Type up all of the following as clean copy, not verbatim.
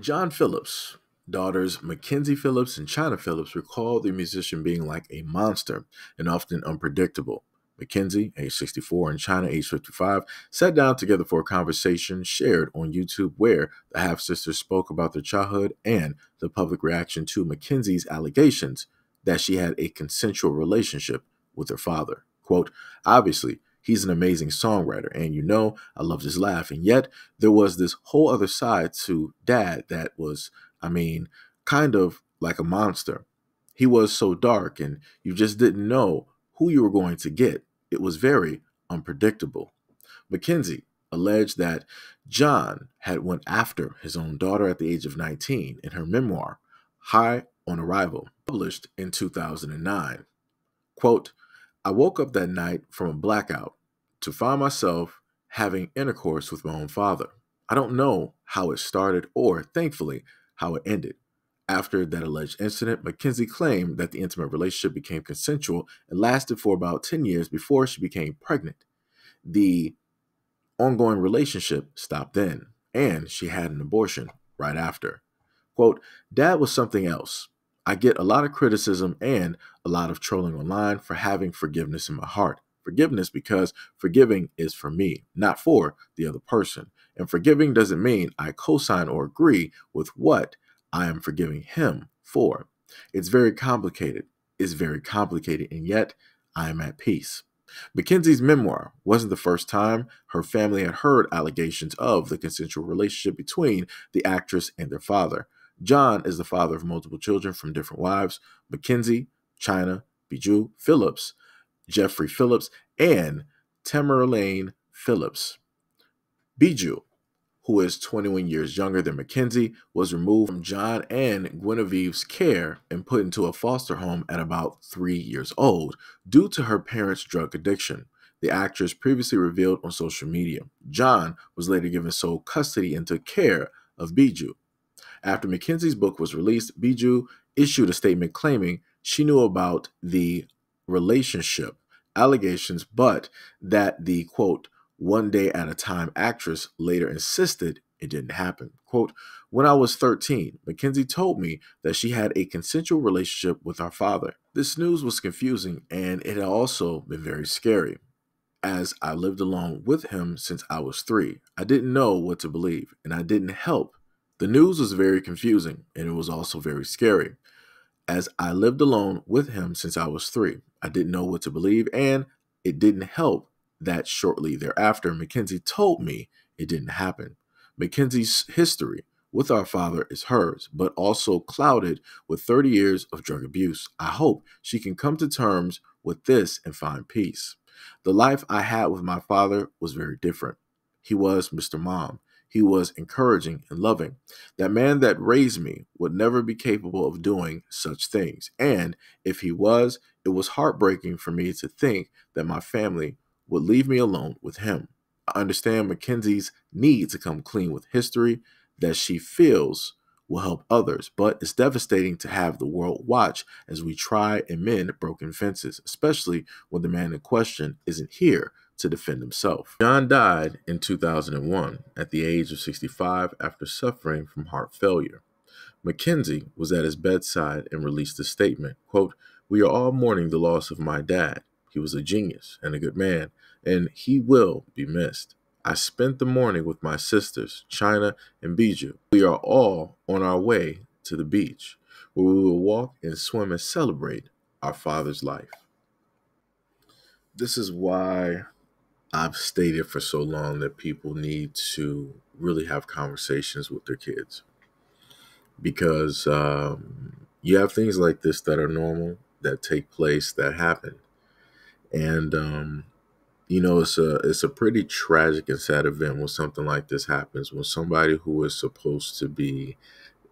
John Phillips, daughters Mackenzie Phillips and China Phillips, recalled the musician being like a monster and often unpredictable. Mackenzie, age 64, and China, age 55, sat down together for a conversation shared on YouTube where the half sisters spoke about their childhood and the public reaction to Mackenzie's allegations that she had a consensual relationship with her father. Quote, obviously, he's an amazing songwriter, and I loved his laugh, and yet there was this whole other side to dad that was, kind of like a monster. He was so dark, and you just didn't know who you were going to get. It was very unpredictable. Mackenzie alleged that John had went after his own daughter at the age of 19 in her memoir, High on Arrival, published in 2009. Quote, I woke up that night from a blackout to find myself having intercourse with my own father. I don't know how it started or, thankfully, how it ended. After that alleged incident, Mackenzie claimed that the intimate relationship became consensual and lasted for about 10 years before she became pregnant. The ongoing relationship stopped then, and she had an abortion right after. Quote, Dad was something else. I get a lot of criticism and a lot of trolling online for having forgiveness in my heart. Forgiveness because forgiving is for me, not for the other person. And forgiving doesn't mean I co-sign or agree with what I am forgiving him for. It's very complicated. It's very complicated, and yet I am at peace. Mackenzie's memoir wasn't the first time her family had heard allegations of the consensual relationship between the actress and their father. John is the father of multiple children from different wives: Mackenzie, China, Bijou Phillips, Jeffrey Phillips, and Tamerlane Phillips. Bijou, who is 21 years younger than Mackenzie, was removed from John and Guinevere's care and put into a foster home at about 3 years old due to her parents' drug addiction. The actress previously revealed on social media. John was later given sole custody and took care of Bijou. After Mackenzie's book was released, Bijou issued a statement claiming she knew about the relationship allegations, but that the quote, one day at a time actress later insisted it didn't happen. Quote, when I was 13, Mackenzie told me that she had a consensual relationship with our father. This news was confusing and it had also been very scary, as I lived alone with him since I was 3. I didn't know what to believe, and I didn't help. The news was very confusing, and it was also very scary. As I lived alone with him since I was 3, I didn't know what to believe, and it didn't help that shortly thereafter, Mackenzie told me it didn't happen. Mackenzie's history with our father is hers, but also clouded with 30 years of drug abuse. I hope she can come to terms with this and find peace. The life I had with my father was very different. He was Mr. Mom. He was encouraging and loving. That man that raised me would never be capable of doing such things. And if he was, it was heartbreaking for me to think that my family would leave me alone with him. I understand Mackenzie's need to come clean with history that she feels will help others, but it's devastating to have the world watch as we try and mend broken fences, especially when the man in question isn't here to defend himself. John died in 2001 at the age of 65 after suffering from heart failure. Mackenzie was at his bedside and released a statement, quote, we are all mourning the loss of my dad. He was a genius and a good man, and he will be missed. I spent the morning with my sisters, China and Bijou. We are all on our way to the beach, where we will walk and swim and celebrate our father's life. This is why I've stated for so long that people need to really have conversations with their kids, because you have things like this that are normal, that take place, that happen. And it's a pretty tragic and sad event when something like this happens, when somebody who is supposed to be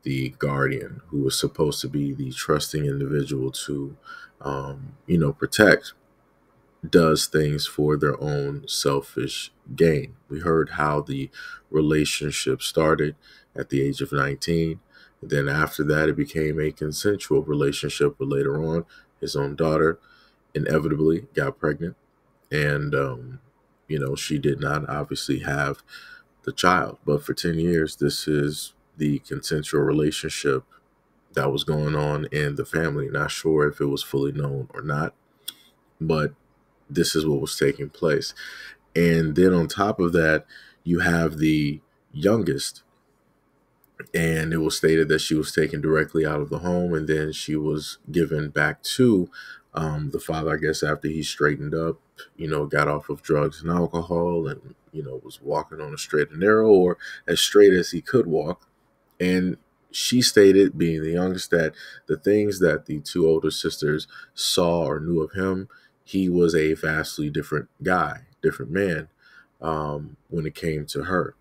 the guardian, who is supposed to be the trusting individual to protect, does things for their own selfish gain. We heard how the relationship started at the age of 19. Then after that, it became a consensual relationship, but later on, his own daughter inevitably got pregnant. And, she did not obviously have the child. But for 10 years, this is the consensual relationship that was going on in the family. Not sure if it was fully known or not, but this is what was taking place. And then on top of that, you have the youngest, and it was stated that she was taken directly out of the home, and then she was given back to the father, I guess, after he straightened up, got off of drugs and alcohol, and was walking on a straight and narrow, or as straight as he could walk. And she stated, being the youngest, that the things that the two older sisters saw or knew of him, he was a vastly different guy, different man, when it came to her.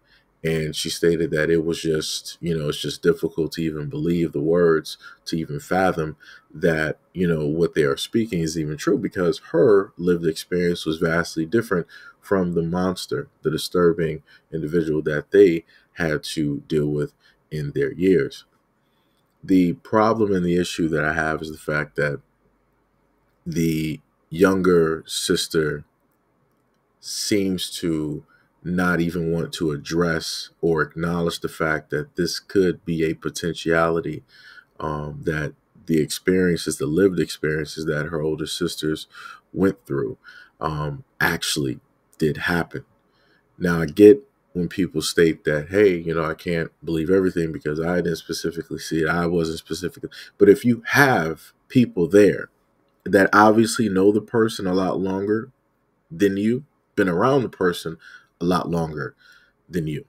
And she stated that it was just, it's just difficult to even believe the words, to even fathom that, what they are speaking is even true, because her lived experience was vastly different from the monster, the disturbing individual that they had to deal with in their years. The problem and the issue that I have is the fact that the younger sister seems to not even want to address or acknowledge the fact that this could be a potentiality, that the experiences, the lived experiences that her older sisters went through, actually did happen. Now, I get when people state that, hey, I can't believe everything because I didn't specifically see it. I wasn't specifically. But if you have people there that obviously know the person a lot longer than you, been around the person a lot longer than you,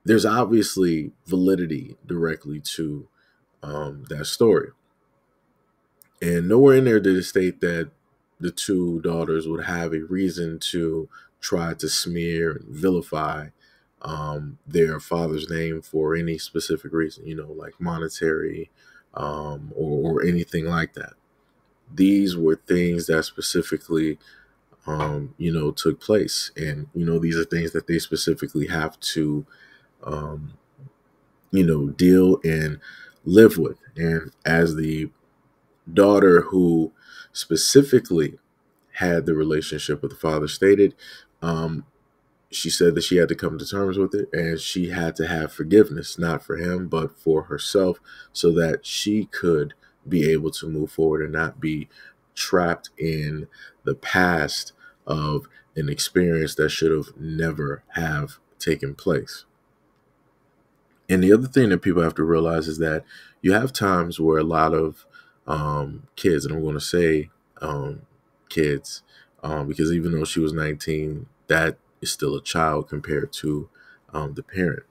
there's obviously validity directly to that story. And nowhere in there did it state that the two daughters would have a reason to try to smear and vilify their father's name for any specific reason, like monetary, or anything like that. These were things that specifically, took place. And, these are things that they specifically have to, um, deal and live with. And as the daughter who specifically had the relationship with the father stated, um, she said that she had to come to terms with it, and she had to have forgiveness, not for him, but for herself, so that she could be able to move forward and not be trapped in the past of an experience that should have never have taken place. And the other thing that people have to realize is that you have times where a lot of kids, and I'm going to say kids, because even though she was 19, that is still a child compared to the parent.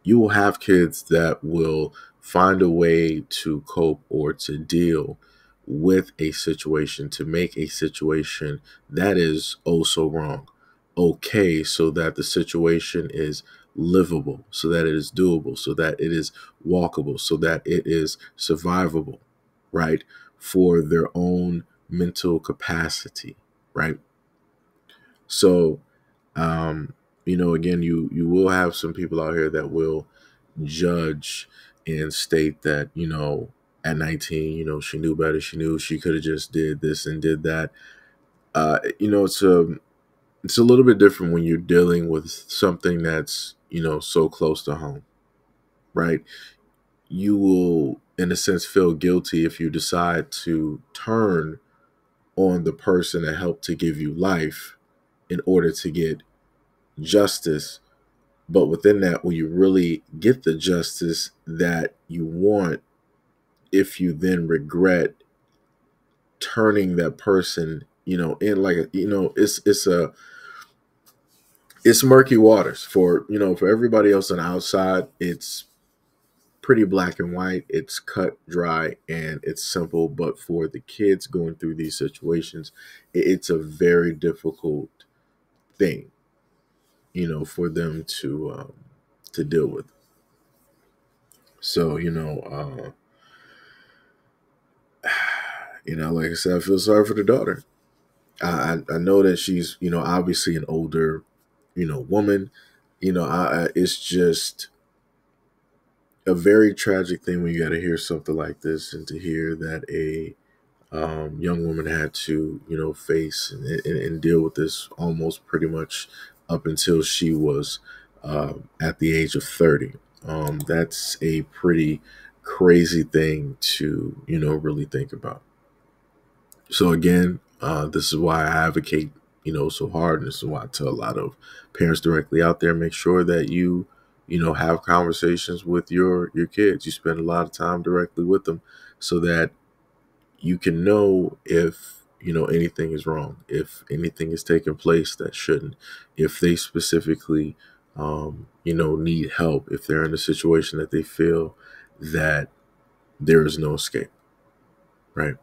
You will have kids that will find a way to cope or to deal with a situation, to make a situation that is oh so wrong okay, so that the situation is livable, so that it is doable, so that it is walkable, so that it is survivable, right? For their own mental capacity, right? So, again, you will have some people out here that will judge and state that, at 19, she knew better. She knew she could have just did this and did that. It's a little bit different when you're dealing with something that's, so close to home, right? You will, in a sense, feel guilty if you decide to turn on the person that helped to give you life in order to get justice. But within that, will you really get the justice that you want if you then regret turning that person, in like, it's murky waters for, for everybody else on the outside. It's pretty black and white. It's cut dry and it's simple. But for the kids going through these situations, it's a very difficult thing, for them to deal with. So, like I said, I feel sorry for the daughter. I know that she's, obviously an older, woman. It's just a very tragic thing when you got to hear something like this, and to hear that a young woman had to, face and deal with this almost pretty much up until she was at the age of 30. That's a pretty crazy thing to, really think about. So again, this is why I advocate, so hard. And this is why I tell a lot of parents directly out there, make sure that you have conversations with your kids. You spend a lot of time directly with them so that you can know if, anything is wrong, if anything is taking place that shouldn't, if they specifically, need help, if they're in a situation that they feel that there is no escape, right?